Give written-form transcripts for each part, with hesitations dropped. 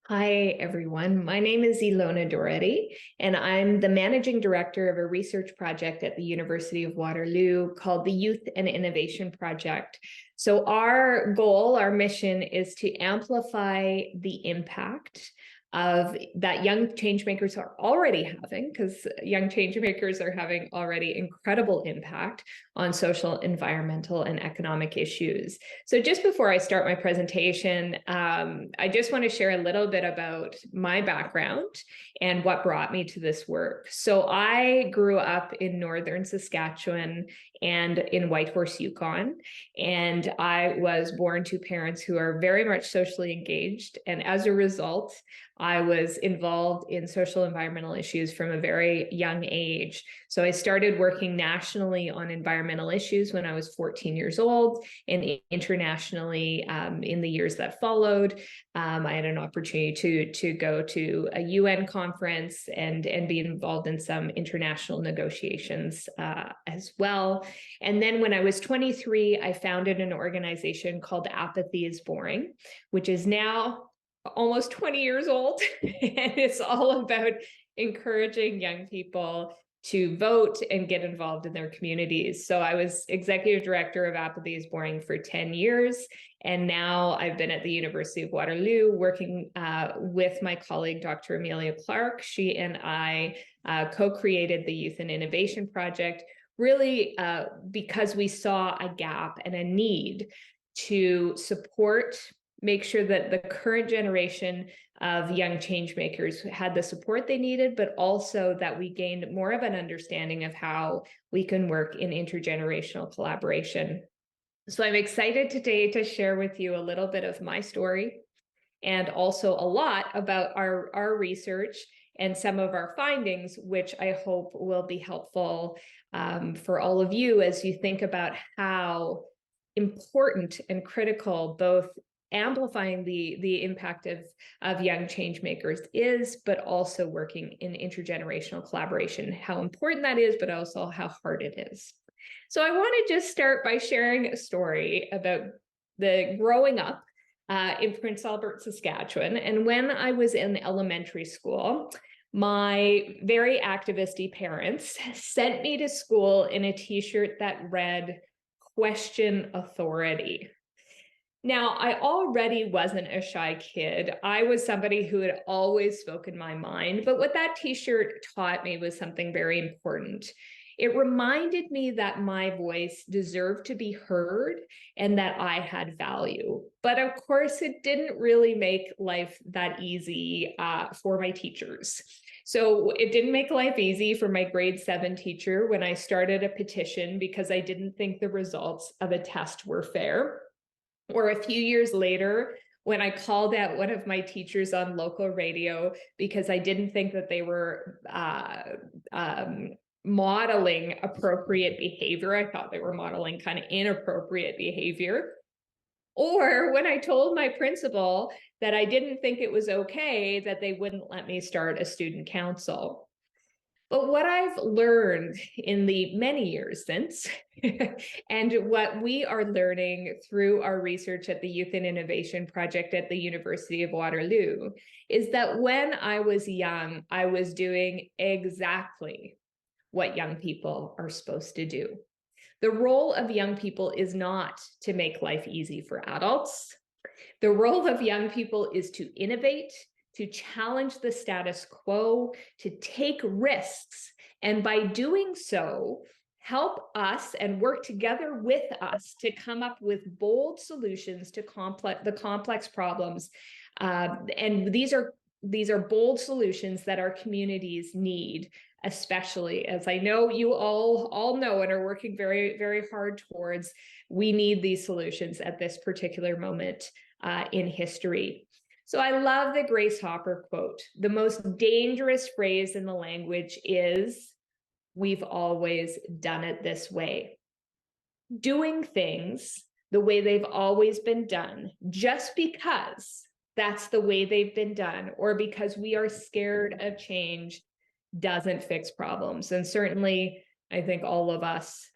Hi, everyone. My name is Ilona Dougherty, and I'm the managing director of a research project at the University of Waterloo called the Youth and Innovation Project. So our goal, our mission is to amplify the impact of that young changemakers are already having, because young changemakers are having already incredible impact on social, environmental, and economic issues. So just before I start my presentation, I just want to share a little bit about my background and what brought me to this work. So I grew up in northern Saskatchewan and in Whitehorse, Yukon, and I was born to parents who are very much socially engaged. And as a result, I was involved in social environmental issues from a very young age. So I started working nationally on environmental issues when I was 14 years old, and internationally in the years that followed. I had an opportunity to go to a UN conference and be involved in some international negotiations as well. And then when I was 23, I founded an organization called Apathy is Boring, which is now almost 20 years old. And it's all about encouraging young people to vote and get involved in their communities. So I was executive director of Apathy is Boring for 10 years. And now I've been at the University of Waterloo working with my colleague, Dr. Amelia Clark. She and I co-created the Youth and Innovation Project, really because we saw a gap and a need to support, make sure that the current generation of young change makers had the support they needed, but also that we gained more of an understanding of how we can work in intergenerational collaboration. So I'm excited today to share with you a little bit of my story and also a lot about our research and some of our findings, which I hope will be helpful for all of you as you think about how important and critical both amplifying the impact of young change makers is, but also working in intergenerational collaboration, how important that is, but also how hard it is. So I want to just start by sharing a story about the growing up in Prince Albert, Saskatchewan. And when I was in elementary school, my very activisty parents sent me to school in a t-shirt that read, "Question authority." Now, I already wasn't a shy kid. I was somebody who had always spoken my mind, but what that t-shirt taught me was something very important. It reminded me that my voice deserved to be heard and that I had value. But of course, it didn't really make life that easy for my teachers. So it didn't make life easy for my grade 7 teacher when I started a petition because I didn't think the results of a test were fair. Or a few years later, when I called out one of my teachers on local radio because I didn't think that they were modeling appropriate behavior. I thought they were modeling kind of inappropriate behavior. Or when I told my principal that I didn't think it was okay that they wouldn't let me start a student council. But what I've learned in the many years since, and what we are learning through our research at the Youth and Innovation Project at the University of Waterloo, is that when I was young, I was doing exactly what young people are supposed to do. The role of young people is not to make life easy for adults. The role of young people is to innovate, to challenge the status quo, to take risks, and by doing so, help us and work together with us to come up with bold solutions to the complex problems. And these are bold solutions that our communities need, especially as I know you all know and are working very, very hard towards. We need these solutions at this particular moment in history. So I love the Grace Hopper quote. The most dangerous phrase in the language is, "We've always done it this way." Doing things the way they've always been done, just because that's the way they've been done, or because we are scared of change, doesn't fix problems. And certainly, I think all of us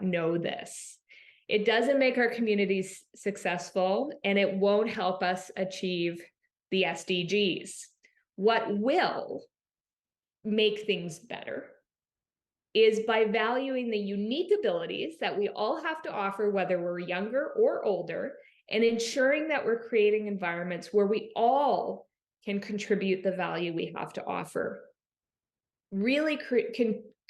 know this. It doesn't make our communities successful, and it won't help us achieve the SDGs. What will make things better is by valuing the unique abilities that we all have to offer, whether we're younger or older, and ensuring that we're creating environments where we all can contribute the value we have to offer. Really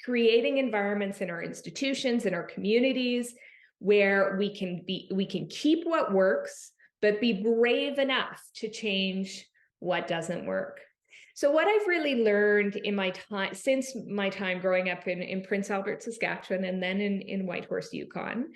creating environments in our institutions, in our communities, where we can keep what works, but be brave enough to change what doesn't work. So what I've really learned in my time, since my time growing up in Prince Albert, Saskatchewan, and then in Whitehorse, Yukon,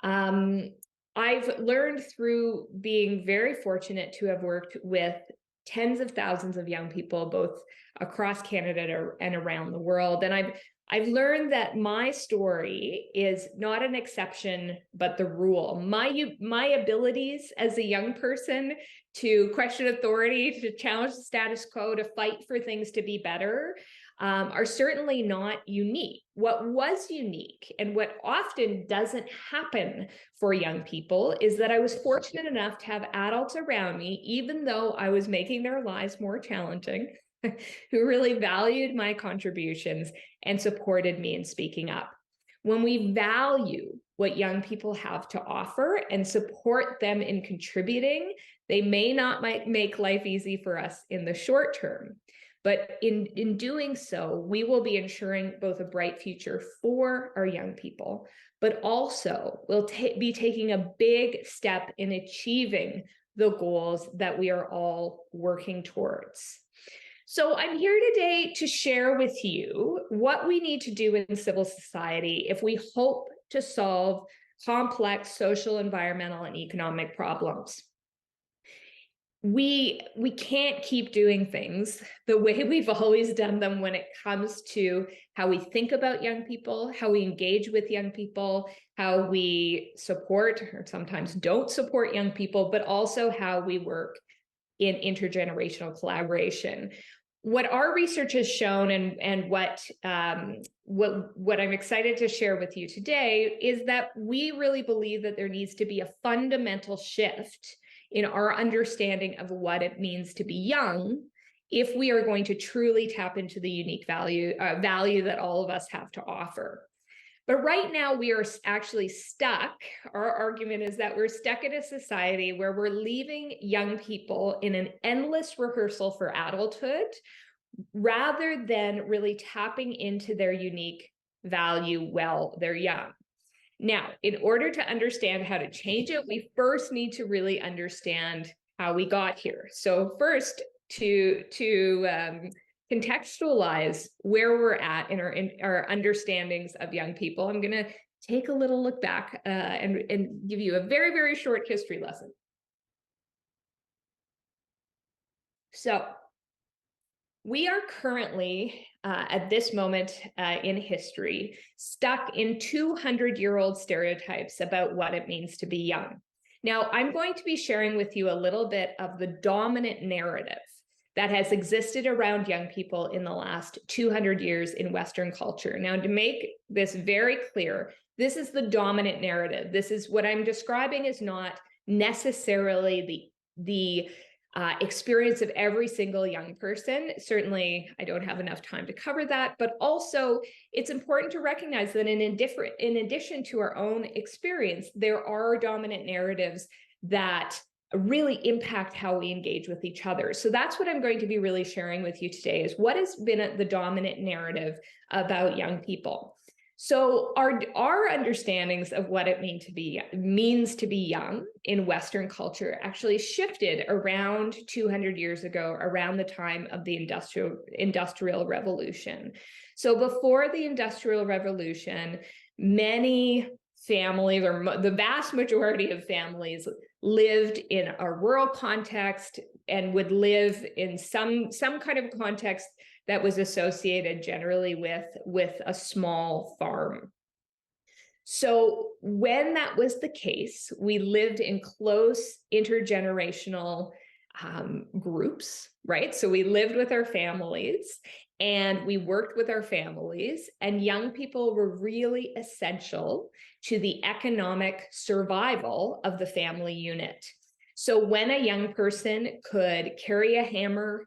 I've learned through being very fortunate to have worked with tens of thousands of young people, both across Canada and around the world. And I've learned that my story is not an exception, but the rule. My abilities as a young person to question authority, to challenge the status quo, to fight for things to be better, are certainly not unique. What was unique, and what often doesn't happen for young people, is that I was fortunate enough to have adults around me, even though I was making their lives more challenging, who really valued my contributions and supported me in speaking up. When we value what young people have to offer and support them in contributing, they may not make life easy for us in the short term, but in doing so, we will be ensuring both a bright future for our young people, but also we'll be taking a big step in achieving the goals that we are all working towards. So I'm here today to share with you what we need to do in civil society if we hope to solve complex social, environmental, and economic problems. We can't keep doing things the way we've always done them when it comes to how we think about young people, how we engage with young people, how we support or sometimes don't support young people, but also how we work in intergenerational collaboration. What our research has shown, and what I'm excited to share with you today, is that we really believe that there needs to be a fundamental shift in our understanding of what it means to be young, if we are going to truly tap into the unique value that all of us have to offer. But right now we are actually stuck. Our argument is that we're stuck in a society where we're leaving young people in an endless rehearsal for adulthood, rather than really tapping into their unique value while they're young. Now, in order to understand how to change it, we first need to really understand how we got here. So first, to contextualize where we're at in our understandings of young people, I'm going to take a little look back and give you a very, very short history lesson. So we are currently, at this moment in history, stuck in 200-year-old stereotypes about what it means to be young. Now, I'm going to be sharing with you a little bit of the dominant narrative that has existed around young people in the last 200 years in Western culture. Now, to make this very clear, this is the dominant narrative. This is what I'm describing is not necessarily the experience of every single young person. Certainly, I don't have enough time to cover that, but also it's important to recognize that in addition to our own experience, there are dominant narratives that really impact how we engage with each other. So that's what I'm going to be really sharing with you today, is what has been the dominant narrative about young people. So our understandings of what it means to be young in Western culture actually shifted around 200 years ago, around the time of the Industrial Revolution. So before the Industrial Revolution, many families, or the vast majority of families, lived in a rural context and would live in some kind of context that was associated generally with a small farm. So when that was the case, we lived in close intergenerational groups, right? So we lived with our families and we worked with our families, and young people were really essential to the economic survival of the family unit. So when a young person could carry a hammer,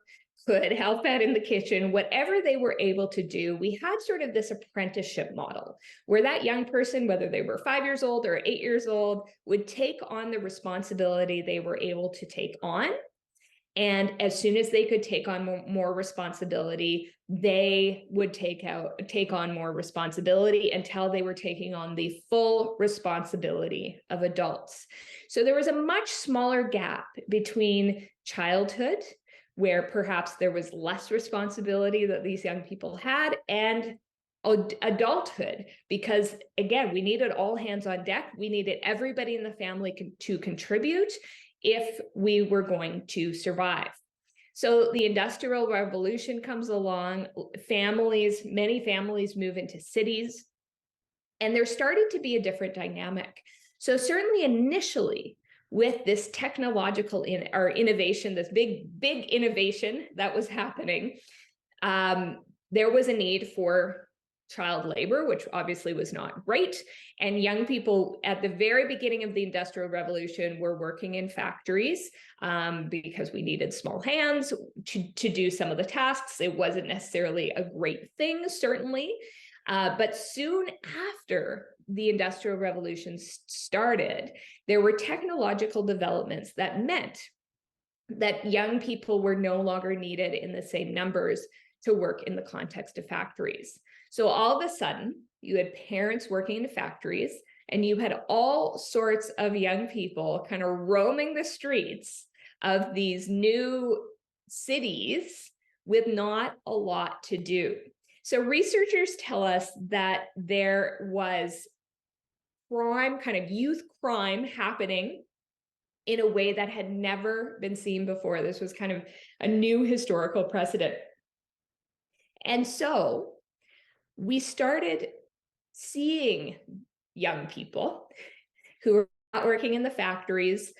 could help out in the kitchen, whatever they were able to do, we had sort of this apprenticeship model where that young person, whether they were 5 years old or 8 years old, would take on the responsibility they were able to take on. And as soon as they could take on more responsibility, they would take on more responsibility until they were taking on the full responsibility of adults. So there was a much smaller gap between childhood, where perhaps there was less responsibility that these young people had, and adulthood, because again, we needed all hands on deck. We needed everybody in the family to contribute if we were going to survive. So the Industrial Revolution comes along, many families move into cities, and there started to be a different dynamic. So certainly initially, with this technological innovation, this big innovation that was happening, there was a need for child labor, which obviously was not great. And young people at the very beginning of the Industrial Revolution were working in factories because we needed small hands to do some of the tasks. It wasn't necessarily a great thing, certainly. But soon after the Industrial Revolution started, there were technological developments that meant that young people were no longer needed in the same numbers to work in the context of factories. So all of a sudden, you had parents working in factories, and you had all sorts of young people kind of roaming the streets of these new cities with not a lot to do. So researchers tell us that there was crime, kind of youth crime, happening in a way that had never been seen before. This was kind of a new historical precedent. And so we started seeing young people who were not working in the factories,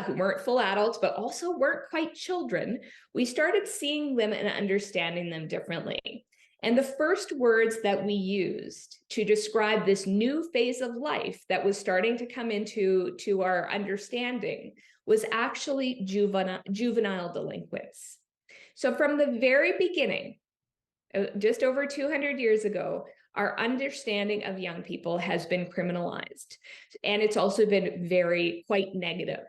who weren't full adults, but also weren't quite children. We started seeing them and understanding them differently. And the first words that we used to describe this new phase of life that was starting to come into our understanding was actually juvenile delinquents. So from the very beginning, just over 200 years ago, our understanding of young people has been criminalized, and it's also been quite negative.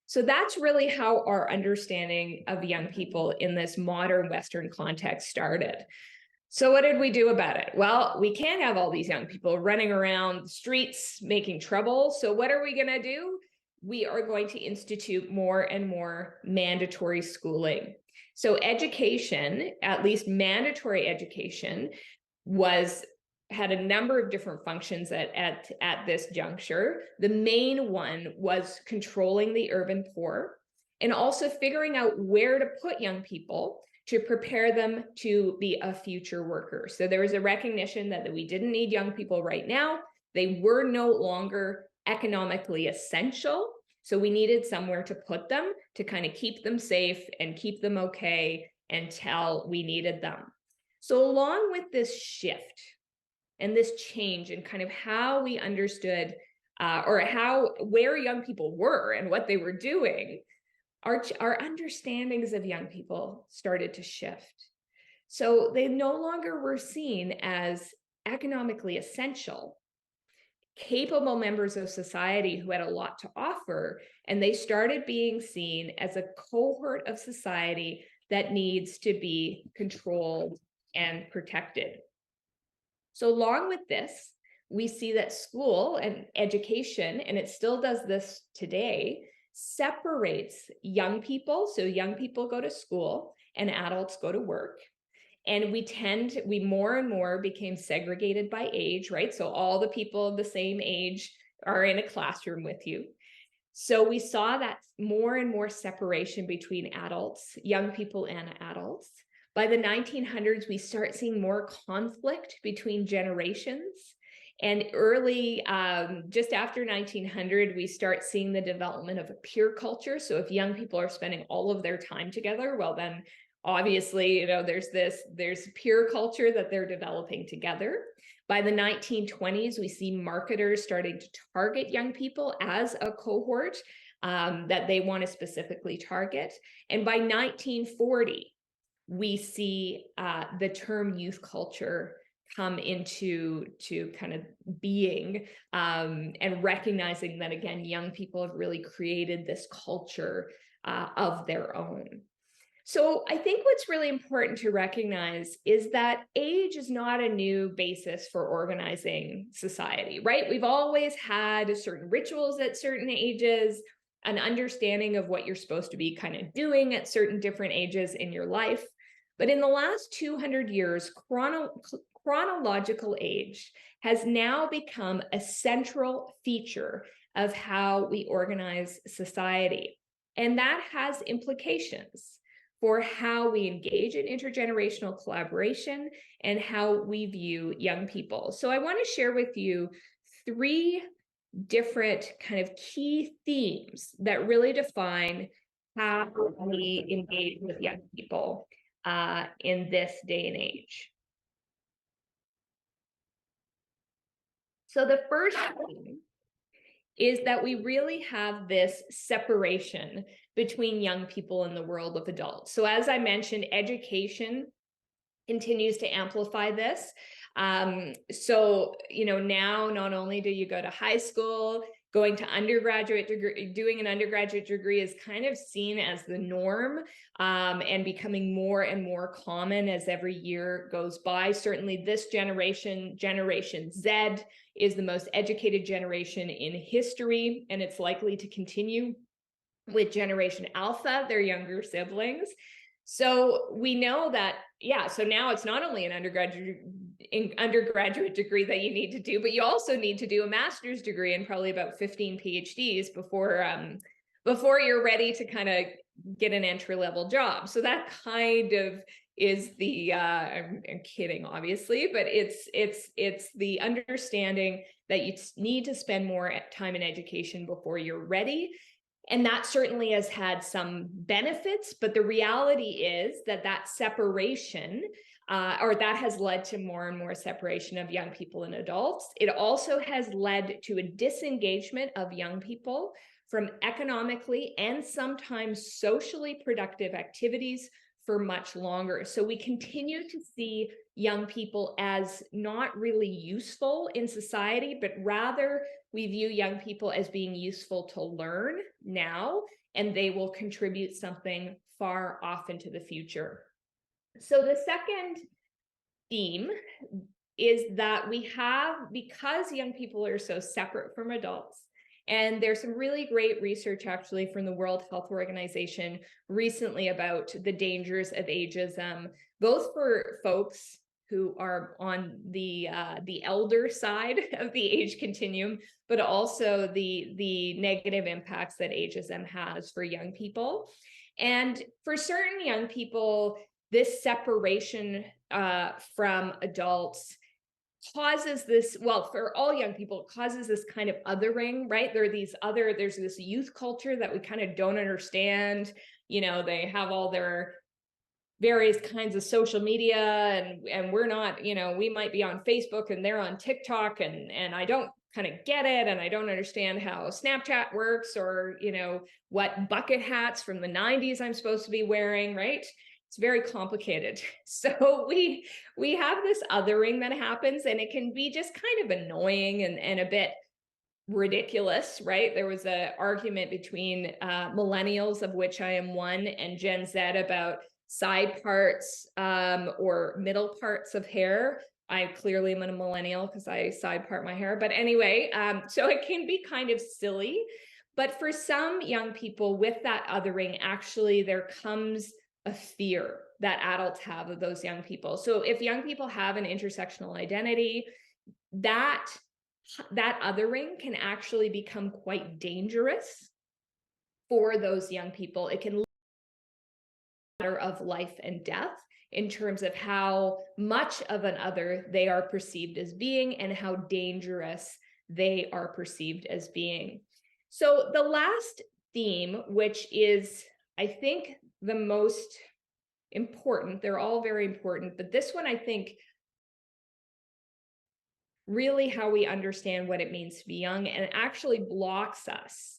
So that's really how our understanding of young people in this modern Western context started. So what did we do about it? Well, we can't have all these young people running around the streets making trouble. So what are we going to do? We are going to institute more and more mandatory schooling. So education, at least mandatory education, had a number of different functions at this juncture. The main one was controlling the urban poor, and also figuring out where to put young people to prepare them to be a future worker. So there was a recognition that we didn't need young people right now. They were no longer economically essential. So we needed somewhere to put them to kind of keep them safe and keep them okay until we needed them. So along with this shift and this change in kind of how we understood where young people were and what they were doing, our understandings of young people started to shift. So they no longer were seen as economically essential, capable members of society who had a lot to offer, and they started being seen as a cohort of society that needs to be controlled and protected. So along with this, we see that school and education, and it still does this today, separates young people. So young people go to school and adults go to work. And we more and more became segregated by age, right? So all the people of the same age are in a classroom with you. So we saw that more and more separation between adults, young people and adults. By the 1900s, we start seeing more conflict between generations. And just after 1900, we start seeing the development of a peer culture. So if young people are spending all of their time together, well, then obviously, there's peer culture that they're developing together. By the 1920s, we see marketers starting to target young people as a cohort that they want to specifically target. And by 1940, we see the term youth culture come into kind of being, and recognizing that, again, young people have really created this culture of their own. So I think what's really important to recognize is that age is not a new basis for organizing society, right? We've always had certain rituals at certain ages, an understanding of what you're supposed to be kind of doing at certain different ages in your life. But in the last 200 years, chronological age has now become a central feature of how we organize society. And that has implications for how we engage in intergenerational collaboration and how we view young people. So I want to share with you 3 different kind of key themes that really define how we engage with young people in this day and age. So the first theme is that we really have this separation between young people and the world of adults. So as I mentioned, education continues to amplify this. So, now not only do you go to high school, going to undergraduate degree, doing an undergraduate degree is kind of seen as the norm, and becoming more and more common as every year goes by. Certainly this generation, Generation Z, is the most educated generation in history, and it's likely to continue with Generation Alpha, their younger siblings. So we know that, so now it's not only an undergraduate degree that you need to do, but you also need to do a master's degree and probably about 15 PhDs before you're ready to kind of get an entry-level job. So that kind of is the I'm kidding, obviously, but it's the understanding that you need to spend more time in education before you're ready. And that certainly has had some benefits, but the reality is that separation, or that has led to more and more separation of young people and adults. It also has led to a disengagement of young people from economically and sometimes socially productive activities for much longer. So we continue to see young people as not really useful in society, but rather we view young people as being useful to learn now, and they will contribute something far off into the future. So the second theme is that we have, because young people are so separate from adults, and there's some really great research actually from the World Health Organization recently about the dangers of ageism, both for folks who are on the elder side of the age continuum, but also the negative impacts that ageism has for young people. And for certain young people, this separation from adults causes this, well, for all young people, it causes this kind of othering, right? There's this youth culture that we kind of don't understand. They have all their various kinds of social media, and we're not, we might be on Facebook and they're on TikTok, and I don't kind of get it, and I don't understand how Snapchat works, or what bucket hats from the 90s I'm supposed to be wearing, right? It's very complicated. So we have this othering that happens, and it can be just kind of annoying and a bit ridiculous, right? There was an argument between millennials, of which I am one, and Gen Z about side parts or middle parts of hair. I clearly am a millennial because I side part my hair. But anyway, so it can be kind of silly. But for some young people, with that othering, actually there comes a fear that adults have of those young people. So if young people have an intersectional identity, that othering can actually become quite dangerous for those young people. It can matter of life and death in terms of how much of an other they are perceived as being and how dangerous they are perceived as being. So the last theme, which is, I think, the most important, they're all very important, but this one, I think, really how we understand what it means to be young, and actually blocks us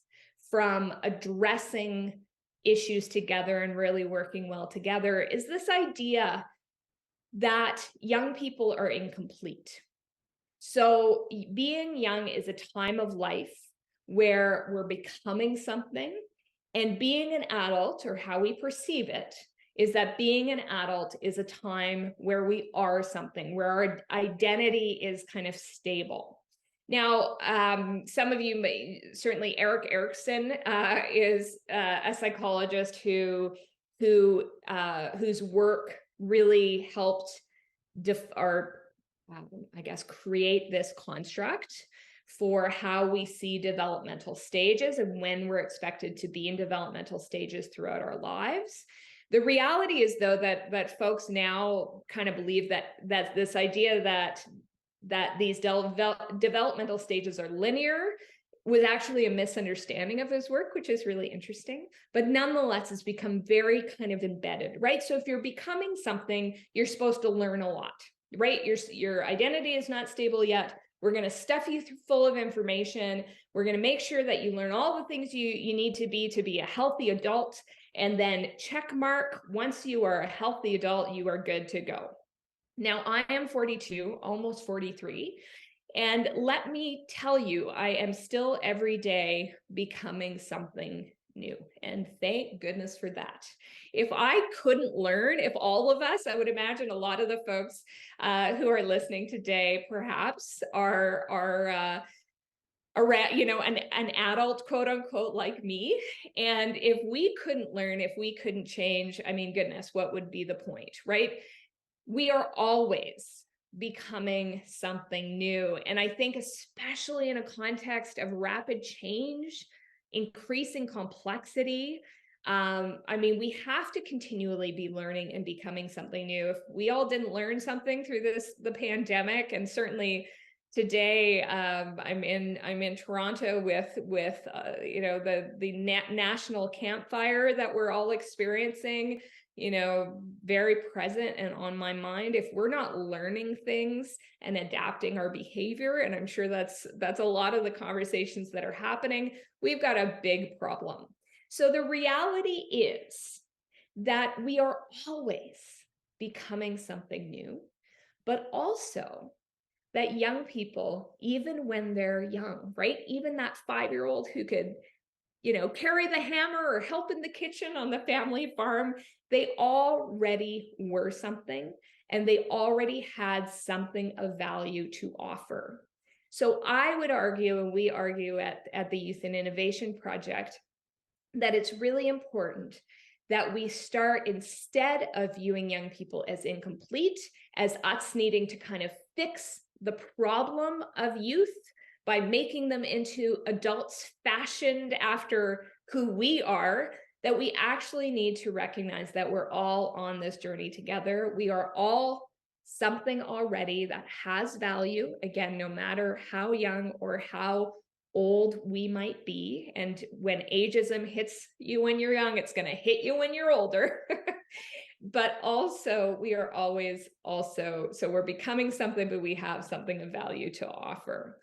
from addressing issues together and really working well together is this idea that young people are incomplete. So being young is a time of life where we're becoming something, and being an adult, or how we perceive it, is that being an adult is a time where we are something, where our identity is kind of stable. Now, some of you may, certainly Erik Erikson is a psychologist whose work really helped I guess, create this construct for how we see developmental stages and when we're expected to be in developmental stages throughout our lives. The reality is, though, that folks now kind of believe that this idea that these developmental stages are linear was actually a misunderstanding of his work, which is really interesting. But nonetheless, it's become very kind of embedded, right? So if you're becoming something, you're supposed to learn a lot, right? Your identity is not stable yet. We're going to stuff you full of information. We're going to make sure that you learn all the things you need to be a healthy adult. And then check mark, once you are a healthy adult, you are good to go. Now, I am 42, almost 43. And let me tell you, I am still every day becoming something new. And thank goodness for that. If I couldn't learn, if all of us, I would imagine a lot of the folks who are listening today perhaps are an adult, quote unquote, like me. And if we couldn't learn, if we couldn't change, I mean, goodness, what would be the point, right? We are always becoming something new. And I think especially in a context of rapid change, increasing complexity, I mean, we have to continually be learning and becoming something new. If we all didn't learn something through the pandemic, and certainly today, I'm in Toronto with the national campfire that we're all experiencing, very present and on my mind. If we're not learning things and adapting our behavior, and I'm sure that's a lot of the conversations that are happening, we've got a big problem. So the reality is that we are always becoming something new, but also that young people, even when they're young, right? Even that 5-year-old who could, carry the hammer or help in the kitchen on the family farm, they already were something, and they already had something of value to offer. So I would argue, and we argue at the Youth and Innovation Project, that it's really important that we start, instead of viewing young people as incomplete, as us needing to kind of fix the problem of youth by making them into adults fashioned after who we are, that we actually need to recognize that we're all on this journey together. We are all something already that has value, again, no matter how young or how old we might be. And when ageism hits you when you're young, it's going to hit you when you're older. But also, we are always so we're becoming something, but we have something of value to offer.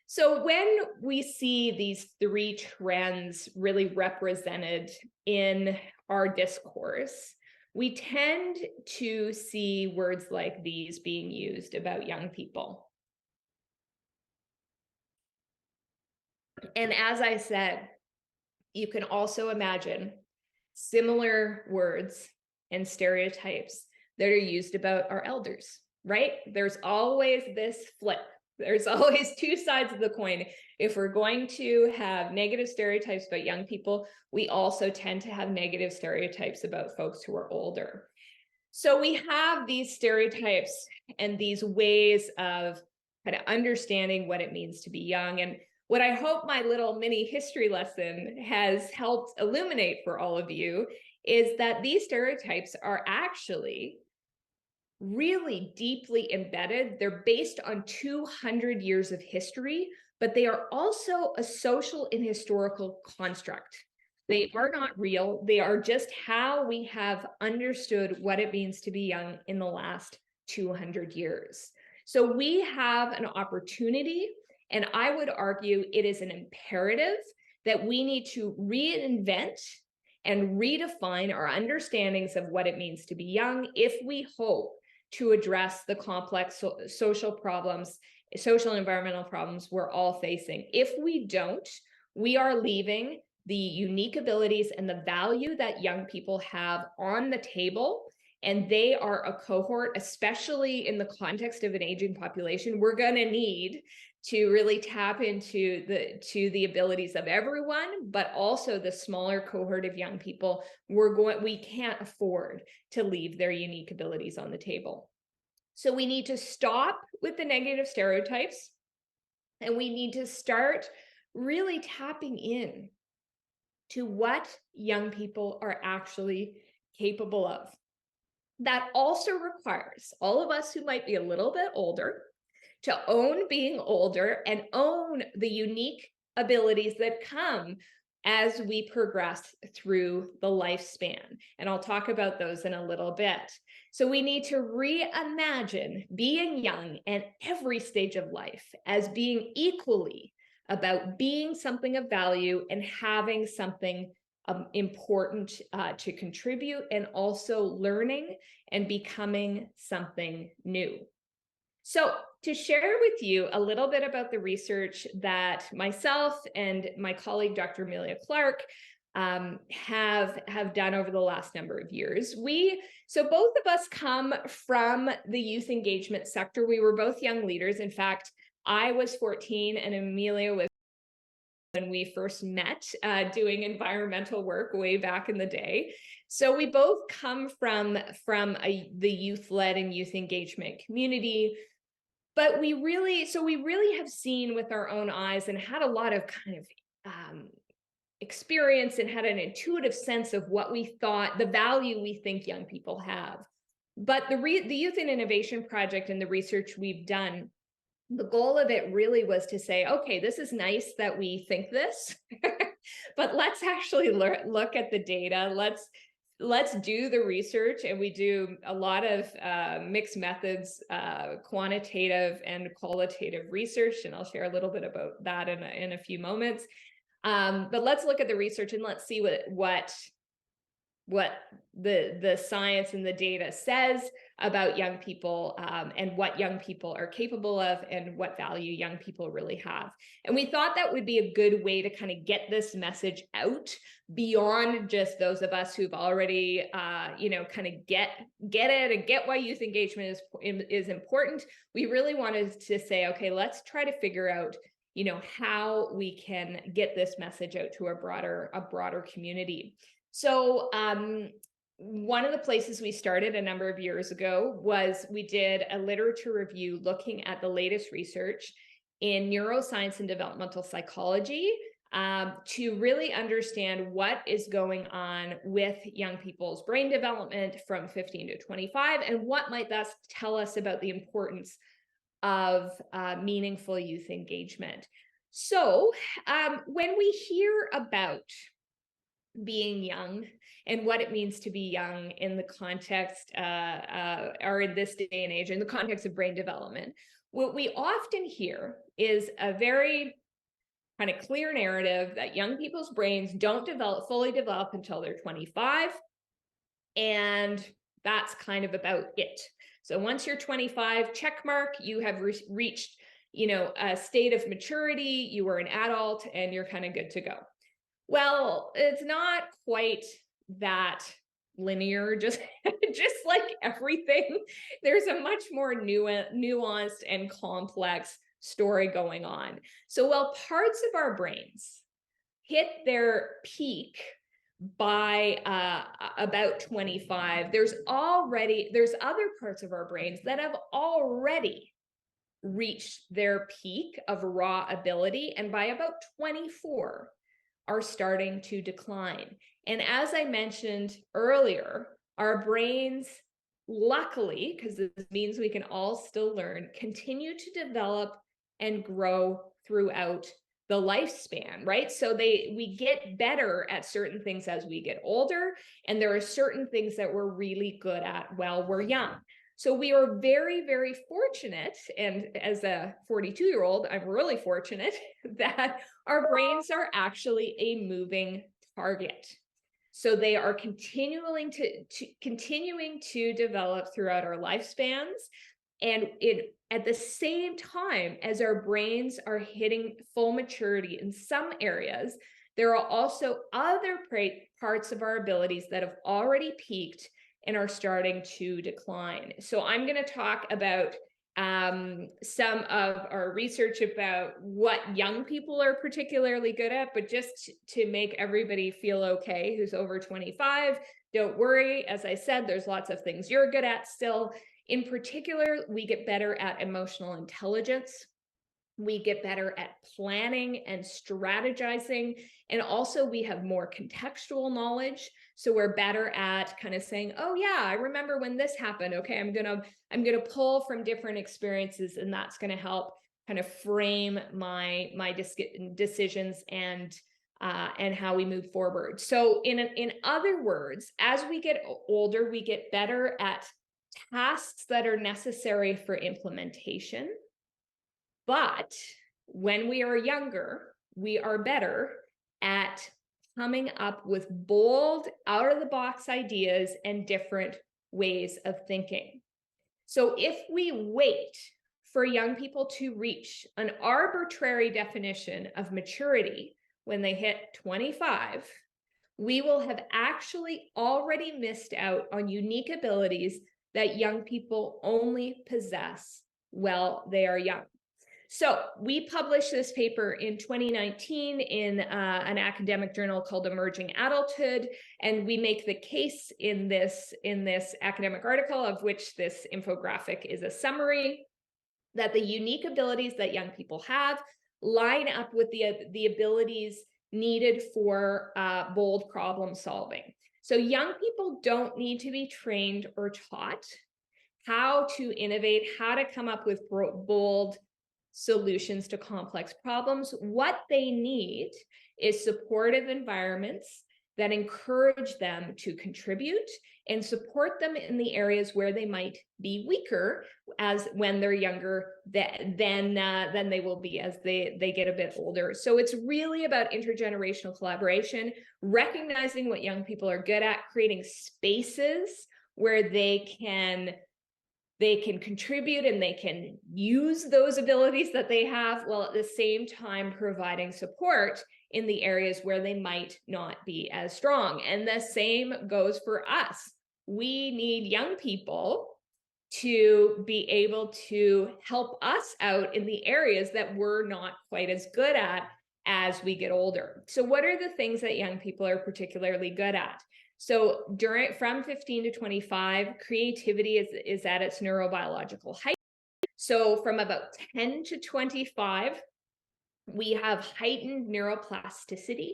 So when we see these 3 trends really represented in our discourse, we tend to see words like these being used about young people. And as I said, you can also imagine similar words and stereotypes that are used about our elders, right? There's always this flip. There's always 2 sides of the coin. If we're going to have negative stereotypes about young people, we also tend to have negative stereotypes about folks who are older. So we have these stereotypes and these ways of kind of understanding what it means to be young. And what I hope my little mini history lesson has helped illuminate for all of you is that these stereotypes are actually really deeply embedded. They're based on 200 years of history, but they are also a social and historical construct. They are not real. They are just how we have understood what it means to be young in the last 200 years. So we have an opportunity, and I would argue it is an imperative, that we need to reinvent and redefine our understandings of what it means to be young if we hope to address the complex social problems, social and environmental problems we're all facing. If we don't, we are leaving the unique abilities and the value that young people have on the table. And they are a cohort, especially in the context of an aging population, we're going to need to really tap into the abilities of everyone, but also the smaller cohort of young people. We can't afford to leave their unique abilities on the table. So we need to stop with the negative stereotypes, and we need to start really tapping in to what young people are actually capable of. That also requires all of us who might be a little bit older to own being older and own the unique abilities that come as we progress through the lifespan. And I'll talk about those in a little bit. So we need to reimagine being young at every stage of life as being equally about being something of value and having something important to contribute, and also learning and becoming something new. So to share with you a little bit about the research that myself and my colleague, Dr. Amelia Clark, have done over the last number of years. So both of us come from the youth engagement sector. We were both young leaders. In fact, I was 14 and Amelia was when we first met doing environmental work way back in the day. So we both come from the youth-led and youth engagement community. But we really have seen with our own eyes and had a lot of kind of experience and had an intuitive sense of what we thought, the value we think young people have. But the Youth and Innovation Project and the research we've done, the goal of it really was to say, okay, this is nice that we think this, but let's actually look at the data. Let's do the research, and we do a lot of mixed methods, quantitative and qualitative research, and I'll share a little bit about that in a few moments. But let's look at the research and let's see what the science and the data says about young people, and what young people are capable of and what value young people really have. And we thought that would be a good way to kind of get this message out beyond just those of us who've already, kind of get it and get why youth engagement is important. We really wanted to say, okay, let's try to figure out, how we can get this message out to a broader community. So one of the places we started a number of years ago was we did a literature review looking at the latest research in neuroscience and developmental psychology to really understand what is going on with young people's brain development from 15 to 25, and what might that tell us about the importance of meaningful youth engagement. So when we hear about being young and what it means to be young in the context or in this day and age, in the context of brain development, what we often hear is a very kind of clear narrative that young people's brains don't fully develop until they're 25. And that's kind of about it. So once you're 25, check mark, you have reached, a state of maturity, you are an adult, and you're kind of good to go. Well, it's not quite that linear, just like everything. There's a much more nuanced and complex story going on. So while parts of our brains hit their peak by about 25, there's other parts of our brains that have already reached their peak of raw ability, and by about 24 are starting to decline. And as I mentioned earlier, our brains, luckily, because this means we can all still learn, continue to develop and grow throughout the lifespan, right? So we get better at certain things as we get older, and there are certain things that we're really good at while we're young. So we are very, very fortunate, and as a 42-year-old, I'm really fortunate that our brains are actually a moving target. So they are continuing to develop throughout our lifespans. And at the same time as our brains are hitting full maturity in some areas, there are also other parts of our abilities that have already peaked and are starting to decline. So I'm going to talk about some of our research about what young people are particularly good at, but just to make everybody feel okay who's over 25, don't worry. As I said, there's lots of things you're good at still. In particular, we get better at emotional intelligence. We get better at planning and strategizing. And also we have more contextual knowledge. So we're better at kind of saying, oh yeah, I remember when this happened. Okay, I'm gonna pull from different experiences, and that's gonna help kind of frame my decisions and how we move forward. So in other words, as we get older, we get better at tasks that are necessary for implementation. But when we are younger, we are better at coming up with bold, out-of-the-box ideas and different ways of thinking. So if we wait for young people to reach an arbitrary definition of maturity when they hit 25, we will have actually already missed out on unique abilities that young people only possess while they are young. So we published this paper in 2019 in an academic journal called Emerging Adulthood, and we make the case in this academic article, of which this infographic is a summary, that the unique abilities that young people have line up with the abilities needed for bold problem solving. So young people don't need to be trained or taught how to innovate, how to come up with bold solutions to complex problems. What they need is supportive environments that encourage them to contribute and support them in the areas where they might be weaker as when they're younger than they will be as they get a bit older. So it's really about intergenerational collaboration, recognizing what young people are good at, creating spaces where they can contribute and they can use those abilities that they have, while at the same time providing support in the areas where they might not be as strong. And the same goes for us. We need young people to be able to help us out in the areas that we're not quite as good at as we get older. So what are the things that young people are particularly good at? So from 15 to 25, creativity is at its neurobiological height. So from about 10 to 25, we have heightened neuroplasticity,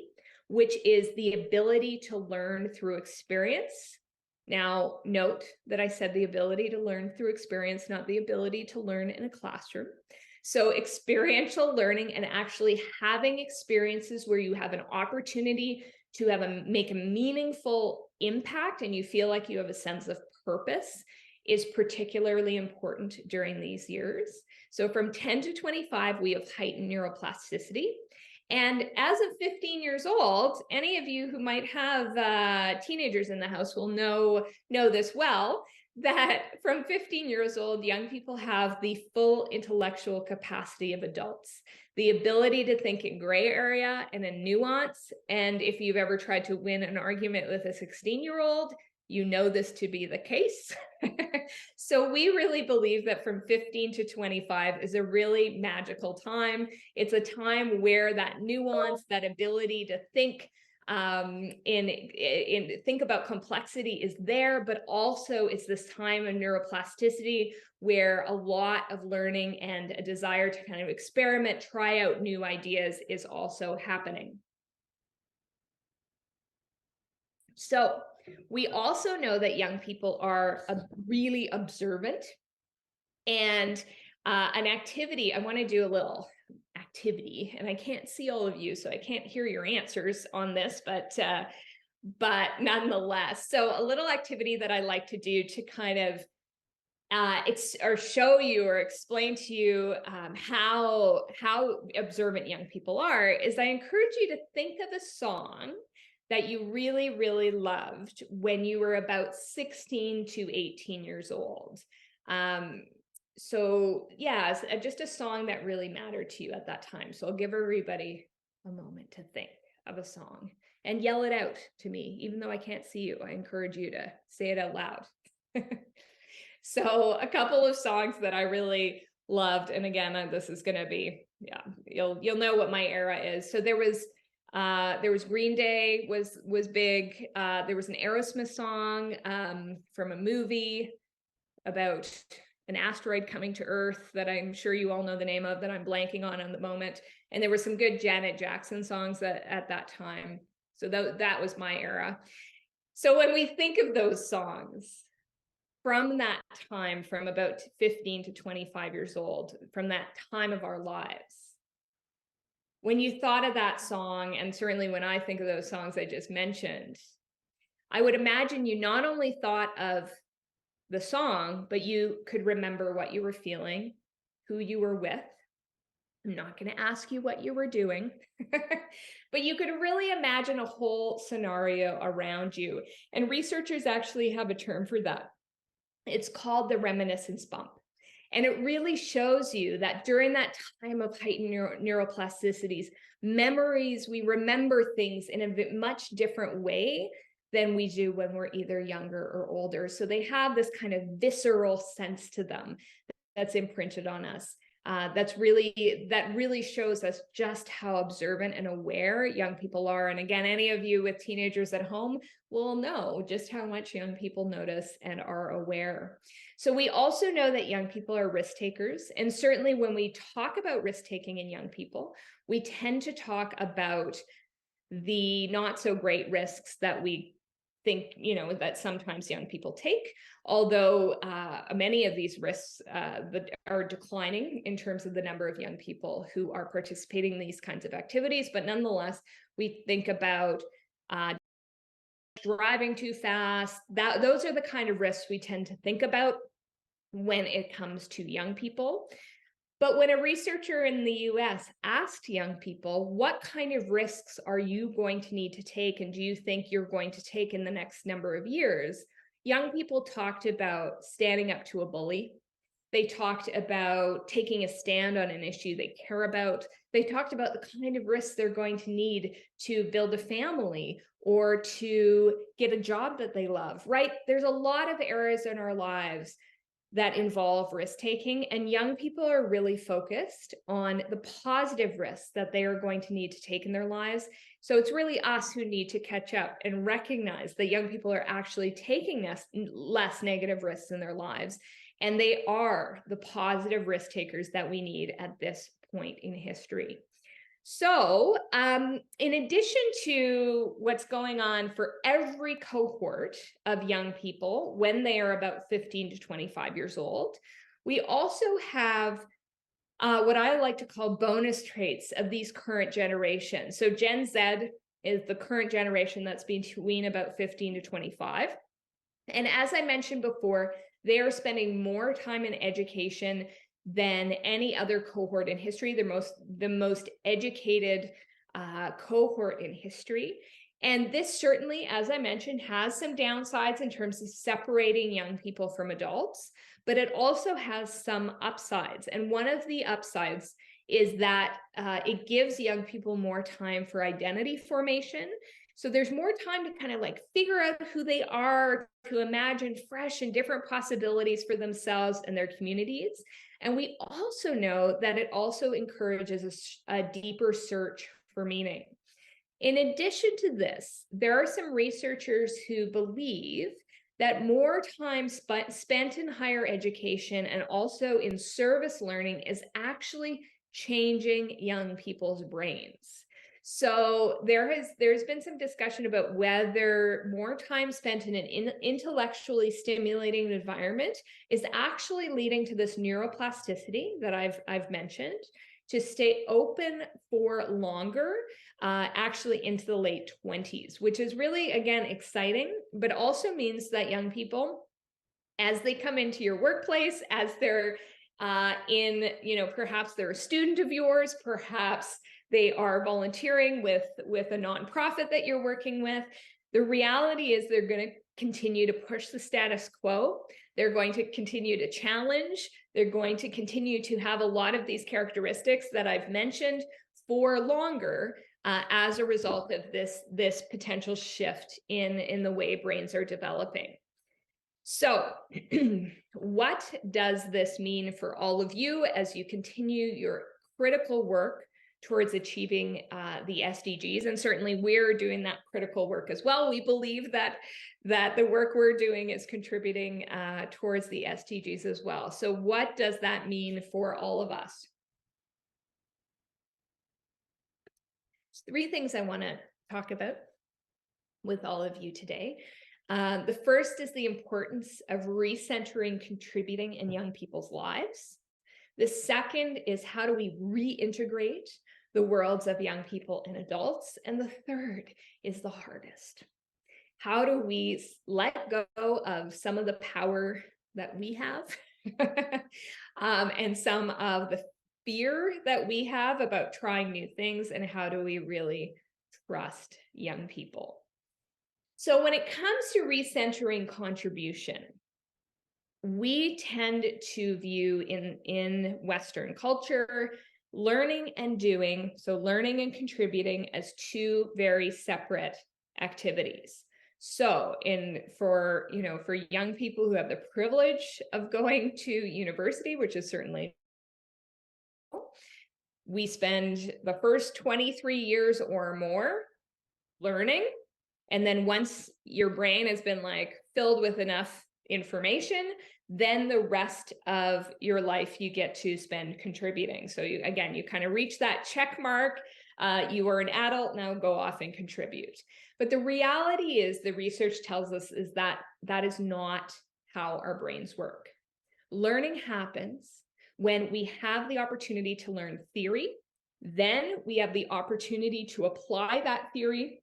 which is the ability to learn through experience. Now, note that I said the ability to learn through experience, not the ability to learn in a classroom. So experiential learning and actually having experiences where you have an opportunity to make a meaningful impact and you feel like you have a sense of purpose is particularly important during these years. So from 10 to 25, we have heightened neuroplasticity. And as of 15 years old, any of you who might have teenagers in the house will know this well, that from 15 years old, young people have the full intellectual capacity of adults, the ability to think in gray area and in nuance. And if you've ever tried to win an argument with a 16-year-old, you know this to be the case. So we really believe that from 15 to 25 is a really magical time. It's a time where that nuance, that ability to think think about complexity is there, but also it's this time of neuroplasticity where a lot of learning and a desire to kind of experiment, try out new ideas is also happening. So we also know that young people are really observant, and an activity, I want to do a little activity, and I can't see all of you, so I can't hear your answers on this, but nonetheless, so a little activity that I like to do to kind of or show you or explain to you how observant young people are, is I encourage you to think of a song that you really, really loved when you were about 16 to 18 years old. So yeah, just a song that really mattered to you at that time. So I'll give everybody a moment to think of a song and yell it out to me. Even though I can't see you, I encourage you to say it out loud. So a couple of songs that I really loved, and again, this is going to be, yeah, you'll know what my era is. So there was Green Day was big. There was an Aerosmith song from a movie about an asteroid coming to Earth that I'm sure you all know the name of, that I'm blanking on the moment. And there were some good Janet Jackson songs at that time. So that was my era. So when we think of those songs from that time, from about 15 to 25 years old, from that time of our lives, when you thought of that song, and certainly when I think of those songs I just mentioned, I would imagine you not only thought of the song, but you could remember what you were feeling, who you were with. I'm not going to ask you what you were doing, but you could really imagine a whole scenario around you. And researchers actually have a term for that. It's called the reminiscence bump. And it really shows you that during that time of heightened neuroplasticities, memories, we remember things in a much different way than we do when we're either younger or older. So they have this kind of visceral sense to them that's imprinted on us. That really shows us just how observant and aware young people are. And again, any of you with teenagers at home will know just how much young people notice and are aware. So we also know that young people are risk takers. And certainly when we talk about risk taking in young people, we tend to talk about the not so great risks that we think, that sometimes young people take, although many of these risks that are declining in terms of the number of young people who are participating in these kinds of activities. But nonetheless, we think about driving too fast. Those are the kind of risks we tend to think about when it comes to young people. But when a researcher in the US asked young people, what kind of risks are you going to need to take, and do you think you're going to take in the next number of years? Young people talked about standing up to a bully. They talked about taking a stand on an issue they care about. They talked about the kind of risks they're going to need to build a family or to get a job that they love, right? There's a lot of areas in our lives that involve risk-taking, and young people are really focused on the positive risks that they are going to need to take in their lives. So it's really us who need to catch up and recognize that young people are actually taking less negative risks in their lives, and they are the positive risk takers that we need at this point in history. So in addition to what's going on for every cohort of young people when they are about 15 to 25 years old, we also have what I like to call bonus traits of these current generations. So Gen Z is the current generation that's between about 15 to 25. And as I mentioned before, they are spending more time in education than any other cohort in history. They're the most educated cohort in history. And this certainly, as I mentioned, has some downsides in terms of separating young people from adults, but it also has some upsides. And one of the upsides is that it gives young people more time for identity formation. So there's more time to kind of like figure out who they are, to imagine fresh and different possibilities for themselves and their communities. And we also know that it also encourages a deeper search for meaning. In addition to this, there are some researchers who believe that more time spent in higher education and also in service learning is actually changing young people's brains. So there's been some discussion about whether more time spent in an intellectually stimulating environment is actually leading to this neuroplasticity that I've mentioned, to stay open for longer, actually into the late 20s, which is really, again, exciting, but also means that young people as they come into your workplace, as they're perhaps they're a student of yours, perhaps they are volunteering with a nonprofit that you're working with. The reality is they're going to continue to push the status quo. They're going to continue to challenge. They're going to continue to have a lot of these characteristics that I've mentioned for longer as a result of this potential shift in the way brains are developing. So what does this mean for all of you as you continue your critical work towards achieving the SDGs? And certainly we're doing that critical work as well. We believe that the work we're doing is contributing towards the SDGs as well. So what does that mean for all of us? Three things I want to talk about with all of you today. The first is the importance of recentering contributing in young people's lives. The second is how do we reintegrate the worlds of young people and adults? And the third is the hardest. How do we let go of some of the power that we have and some of the fear that we have about trying new things, and how do we really trust young people? So when it comes to recentering contribution, we tend to view in Western culture, learning and doing, so learning and contributing, as two very separate activities. So for young people who have the privilege of going to university, which is certainly, we spend the first 23 years or more learning. And then once your brain has been filled with enough information, then the rest of your life you get to spend contributing. So you kind of reach that check mark. You are an adult, now go off and contribute. But the reality is, the research tells us, is that that is not how our brains work. Learning happens when we have the opportunity to learn theory. Then we have the opportunity to apply that theory.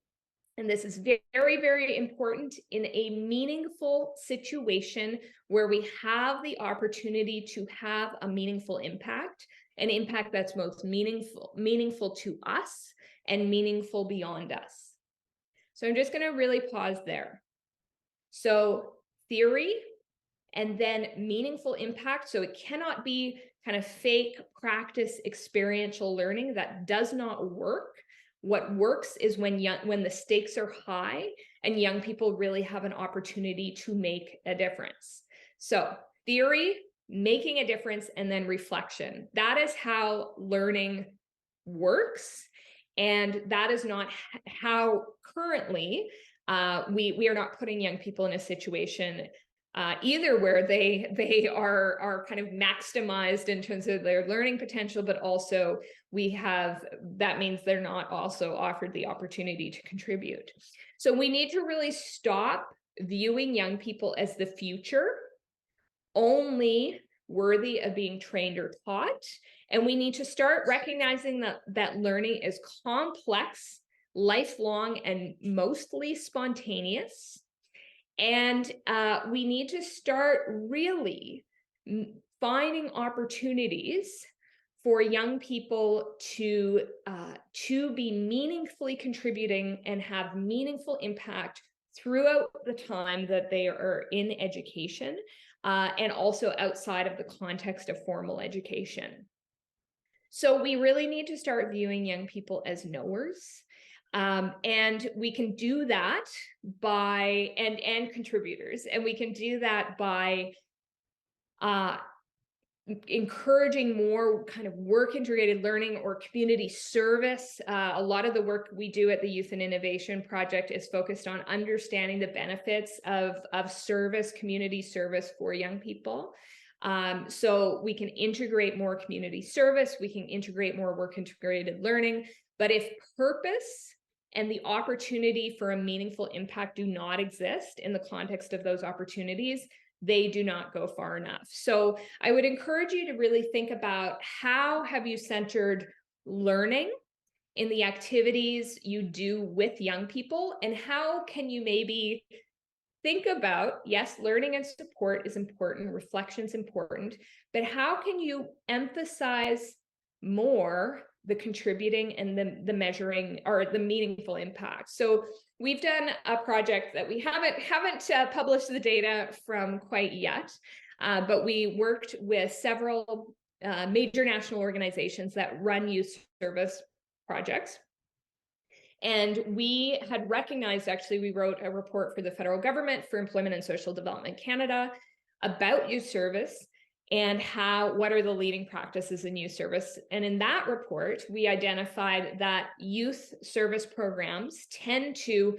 And this is very, very important in a meaningful situation where we have the opportunity to have a meaningful impact, an impact that's most meaningful to us and meaningful beyond us. So I'm just going to really pause there. So theory and then meaningful impact. So it cannot be kind of fake practice experiential learning. That does not work. What works is when the stakes are high and young people really have an opportunity to make a difference. So theory, making a difference, and then reflection. That is how learning works. And that is not how currently we are not putting young people in a situation either where they are kind of maximized in terms of their learning potential, but also that means they're not also offered the opportunity to contribute. So we need to really stop viewing young people as the future, only worthy of being trained or taught. And we need to start recognizing that learning is complex, lifelong, and mostly spontaneous. And we need to start really finding opportunities for young people to be meaningfully contributing and have meaningful impact throughout the time that they are in education, and also outside of the context of formal education. So we really need to start viewing young people as knowers. And we can do that by, and contributors, and we can do that by encouraging more kind of work integrated learning or community service. A lot of the work we do at the Youth and Innovation Project is focused on understanding the benefits of service, community service for young people. So we can integrate more community service, we can integrate more work integrated learning, but if purpose and the opportunity for a meaningful impact do not exist in the context of those opportunities, they do not go far enough. So I would encourage you to really think about, how have you centered learning in the activities you do with young people, and how can you maybe think about, yes, learning and support is important, reflection is important, but how can you emphasize more the contributing and the measuring or the meaningful impact? So we've done a project that we haven't published the data from quite yet, but we worked with several major national organizations that run youth service projects. And we had recognized, actually, we wrote a report for the federal government for Employment and Social Development Canada about youth service and what are the leading practices in youth service. And in that report, we identified that youth service programs tend to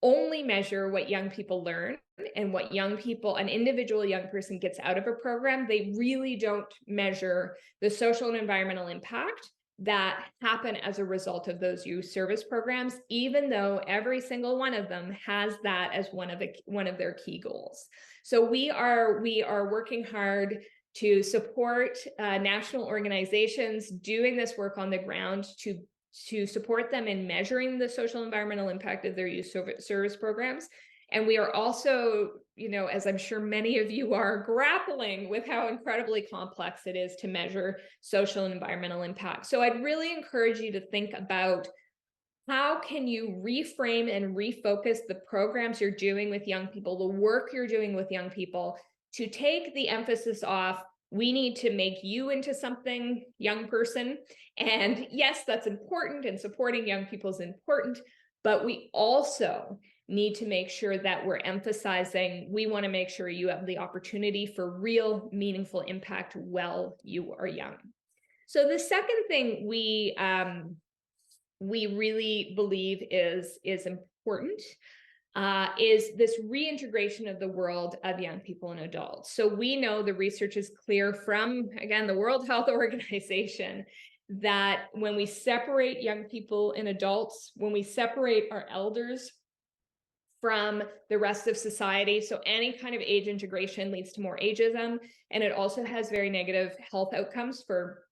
only measure what young people learn and what an individual young person gets out of a program. They really don't measure the social and environmental impact that happen as a result of those youth service programs, even though every single one of them has that as one of their key goals. So we are working hard to support national organizations doing this work on the ground to support them in measuring the social and environmental impact of their youth service programs. And we are also, as I'm sure many of you are, grappling with how incredibly complex it is to measure social and environmental impact. So I'd really encourage you to think about how can you reframe and refocus the programs you're doing with young people, the work you're doing with young people, to take the emphasis off, we need to make you into something, young person. And yes, that's important, and supporting young people is important, but we also need to make sure that we're emphasizing, we want to make sure you have the opportunity for real meaningful impact while you are young. So the second thing we really believe is important is this reintegration of the world of young people and adults. So we know the research is clear from, again, the World Health Organization, that when we separate young people and adults, when we separate our elders from the rest of society, so any kind of age integration leads to more ageism, and it also has very negative health outcomes for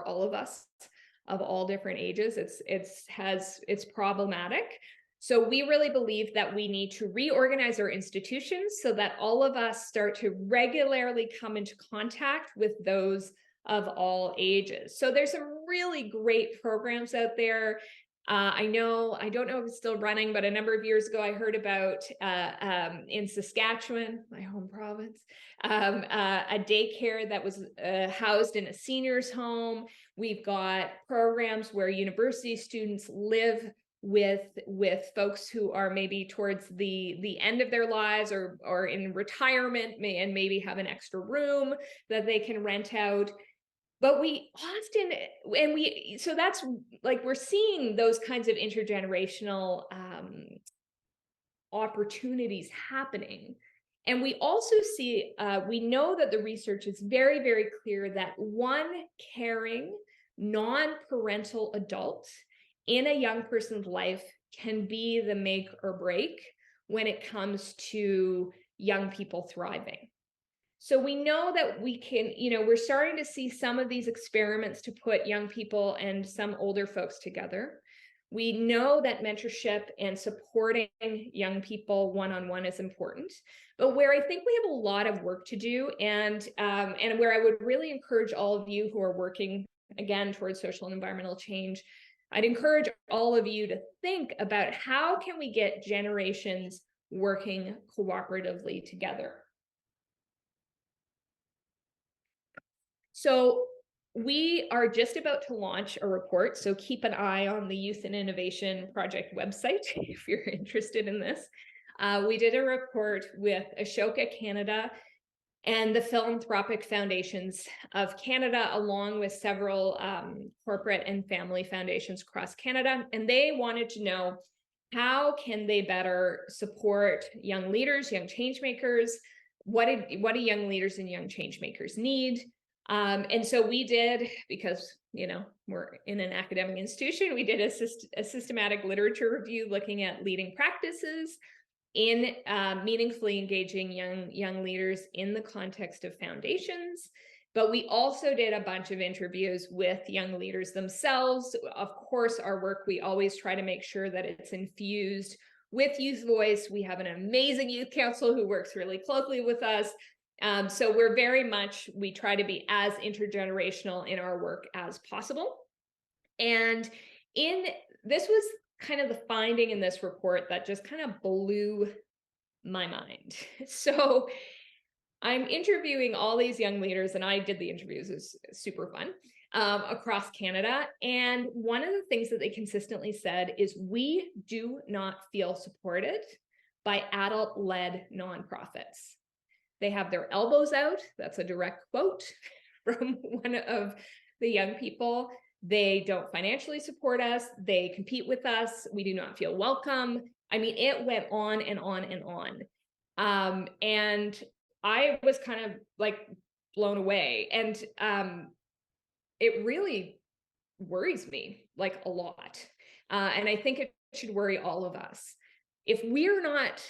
all of us of all different ages. It's problematic. So we really believe that we need to reorganize our institutions so that all of us start to regularly come into contact with those of all ages. So there's some really great programs out there. I don't know if it's still running, but a number of years ago, I heard about in Saskatchewan, my home province, a daycare that was housed in a senior's home. We've got programs where university students live with folks who are maybe towards the end of their lives or in retirement and maybe have an extra room that they can rent out. But we often, so that's like, we're seeing those kinds of intergenerational opportunities happening. And we also see, we know that the research is very, very clear that one caring, non-parental adult in a young person's life can be the make or break when it comes to young people thriving. So we know that we can, we're starting to see some of these experiments to put young people and some older folks together. We know that mentorship and supporting young people one-on-one is important, but where I think we have a lot of work to do, and where I would really encourage all of you who are working, again, towards social and environmental change, I'd encourage all of you to think about how can we get generations working cooperatively together. So we are just about to launch a report, so keep an eye on the Youth and Innovation Project website if you're interested in this. We did a report with Ashoka Canada and the Philanthropic Foundations of Canada, along with several corporate and family foundations across Canada. And they wanted to know, how can they better support young leaders, young change makers? What do young leaders and young change makers need? And so we did, because, we're in an academic institution, we did a systematic literature review looking at leading practices in meaningfully engaging young leaders in the context of foundations. But we also did a bunch of interviews with young leaders themselves. Of course, our work, we always try to make sure that it's infused with Youth Voice. We have an amazing youth council who works really closely with us. So we're very much, we try to be as intergenerational in our work as possible. And this was kind of the finding in this report that just kind of blew my mind. So I'm interviewing all these young leaders, and I did the interviews. It was super fun, across Canada. And one of the things that they consistently said is, we do not feel supported by adult-led nonprofits. They have their elbows out. That's a direct quote from one of the young people. They don't financially support us. They compete with us. We do not feel welcome. I mean, it went on and on and on. And I was kind of like blown away. And it really worries me like a lot. And I think it should worry all of us. If we're not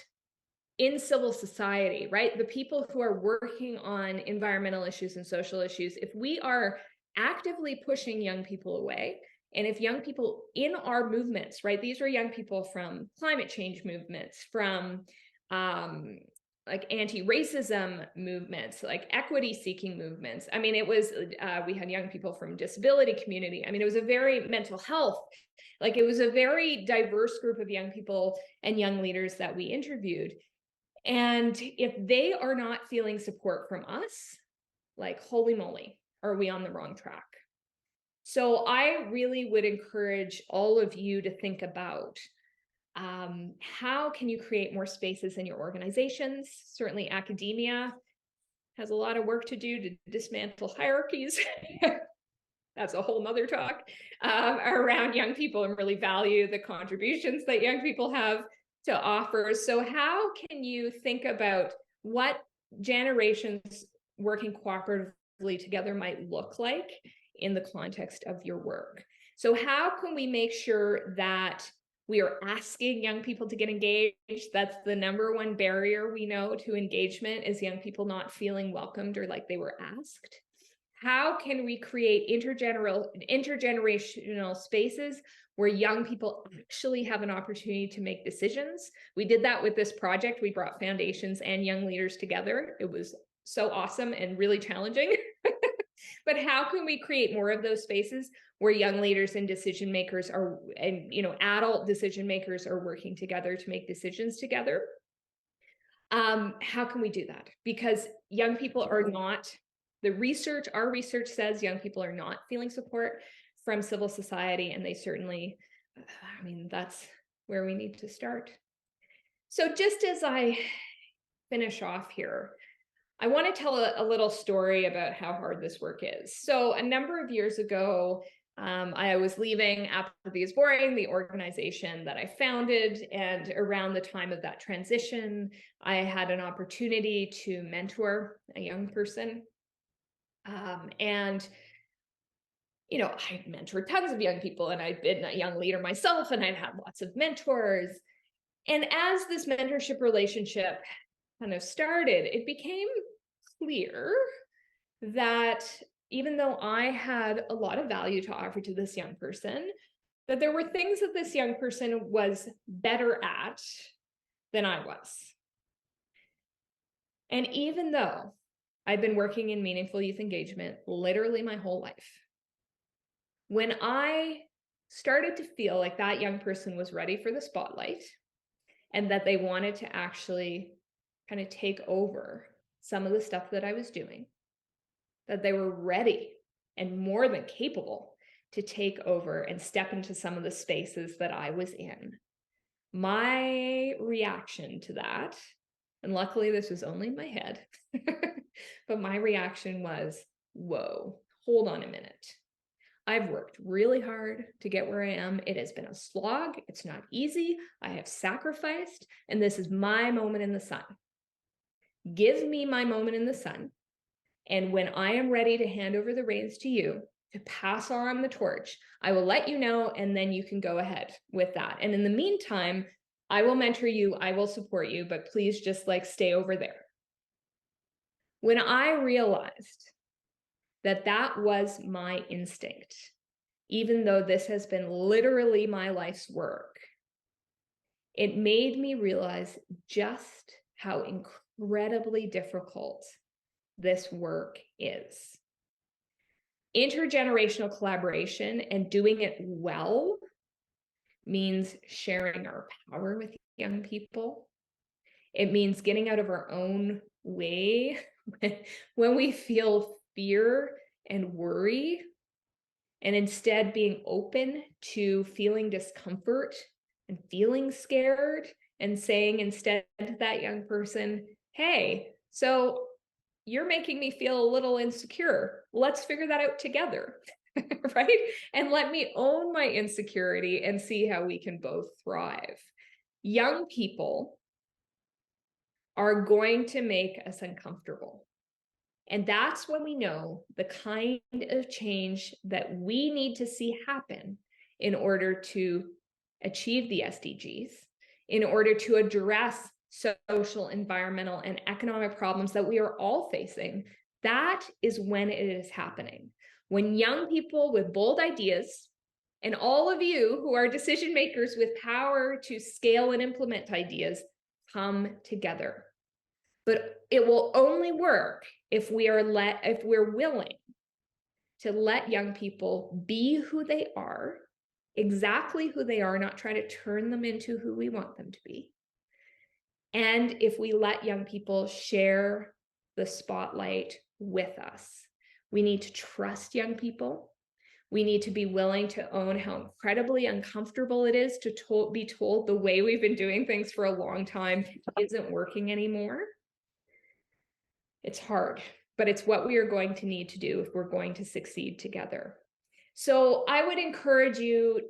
in civil society, right, the people who are working on environmental issues and social issues, if we are actively pushing young people away, and if young people in our movements, right, these were young people from climate change movements, from like anti-racism movements, like equity-seeking movements. I mean, it was, we had young people from disability community. I mean, it was a very mental health, like it was a very diverse group of young people and young leaders that we interviewed. And if they are not feeling support from us, like, holy moly, are we on the wrong track? So I really would encourage all of you to think about, how can you create more spaces in your organizations? Certainly academia has a lot of work to do to dismantle hierarchies. That's a whole nother talk, around young people, and really value the contributions that young people have to offer. So how can you think about what generations working cooperatively together might look like in the context of your work? So how can we make sure that we are asking young people to get engaged? That's the number one barrier we know to engagement, is young people not feeling welcomed or like they were asked. How can we create intergenerational spaces where young people actually have an opportunity to make decisions? We did that with this project. We brought foundations and young leaders together. It was so awesome and really challenging. But how can we create more of those spaces where young leaders and decision makers are, and adult decision makers are working together to make decisions together? How can we do that? Because young people are not, our research says young people are not feeling support from civil society, and they certainly, I mean, that's where we need to start. So just as I finish off here, I want to tell a little story about how hard this work is. So a number of years ago, I was leaving Apathy is Boring, the organization that I founded, and around the time of that transition, I had an opportunity to mentor a young person. And I'd mentored tons of young people, and I'd been a young leader myself, and I'd had lots of mentors. And as this mentorship relationship kind of started, it became clear that even though I had a lot of value to offer to this young person, that there were things that this young person was better at than I was. And even though I've been working in meaningful youth engagement literally my whole life, when I started to feel like that young person was ready for the spotlight and that they wanted to actually kind of take over some of the stuff that I was doing, that they were ready and more than capable to take over and step into some of the spaces that I was in, my reaction to that, and luckily this was only in my head, but my reaction was, whoa, hold on a minute. I've worked really hard to get where I am. It has been a slog. It's not easy. I have sacrificed, and this is my moment in the sun. Give me my moment in the sun. And when I am ready to hand over the reins to you, to pass on the torch, I will let you know, and then you can go ahead with that. And in the meantime, I will mentor you, I will support you, but please just stay over there. When I realized that that was my instinct, even though this has been literally my life's work, it made me realize just how incredibly difficult this work is. Intergenerational collaboration and doing it well means sharing our power with young people. It means getting out of our own way when we feel fear and worry, and instead being open to feeling discomfort and feeling scared, and saying instead to that young person, hey, so you're making me feel a little insecure. Let's figure that out together, right? And let me own my insecurity and see how we can both thrive. Young people are going to make us uncomfortable. And that's when we know the kind of change that we need to see happen in order to achieve the SDGs, in order to address social, environmental, and economic problems that we are all facing. That is when it is happening. When young people with bold ideas, and all of you who are decision makers with power to scale and implement ideas, come together. But it will only work if we're willing to let young people be who they are, exactly who they are, not try to turn them into who we want them to be. And if we let young people share the spotlight with us. We need to trust young people. We need to be willing to own how incredibly uncomfortable it is to be told the way we've been doing things for a long time isn't working anymore. It's hard, but it's what we are going to need to do if we're going to succeed together. So I would encourage you,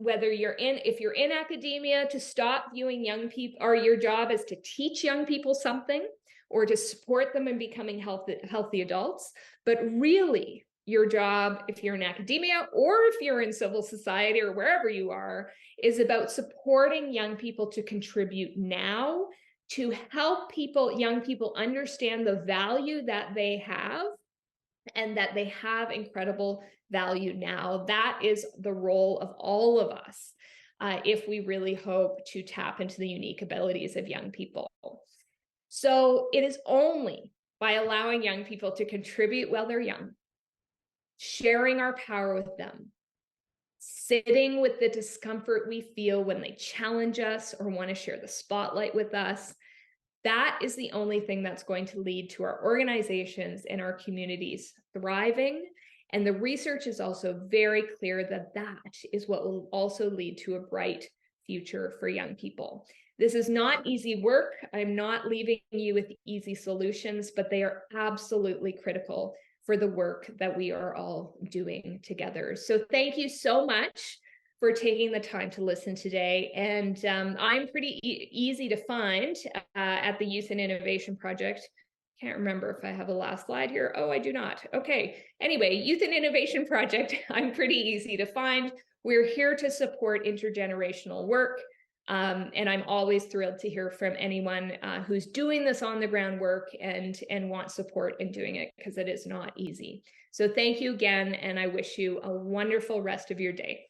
if you're in academia, to stop viewing young people, or your job is to teach young people something or to support them in becoming healthy adults. But really, your job, if you're in academia or if you're in civil society or wherever you are, is about supporting young people to contribute now, to help young people understand the value that they have and that they have incredible value now. That is the role of all of us if we really hope to tap into the unique abilities of young people. So it is only by allowing young people to contribute while they're young, sharing our power with them, sitting with the discomfort we feel when they challenge us or want to share the spotlight with us. That is the only thing that's going to lead to our organizations and our communities thriving. And the research is also very clear that that is what will also lead to a bright future for young people. This is not easy work. I'm not leaving you with easy solutions, but they are absolutely critical for the work that we are all doing together. So thank you so much for taking the time to listen today. And I'm pretty easy to find at the Youth and Innovation Project. Can't remember if I have a last slide here. Oh, I do not. Okay. Anyway, Youth and Innovation Project, I'm pretty easy to find. We're here to support intergenerational work. And I'm always thrilled to hear from anyone who's doing this on the ground work and wants support in doing it, because it is not easy. So thank you again, and I wish you a wonderful rest of your day.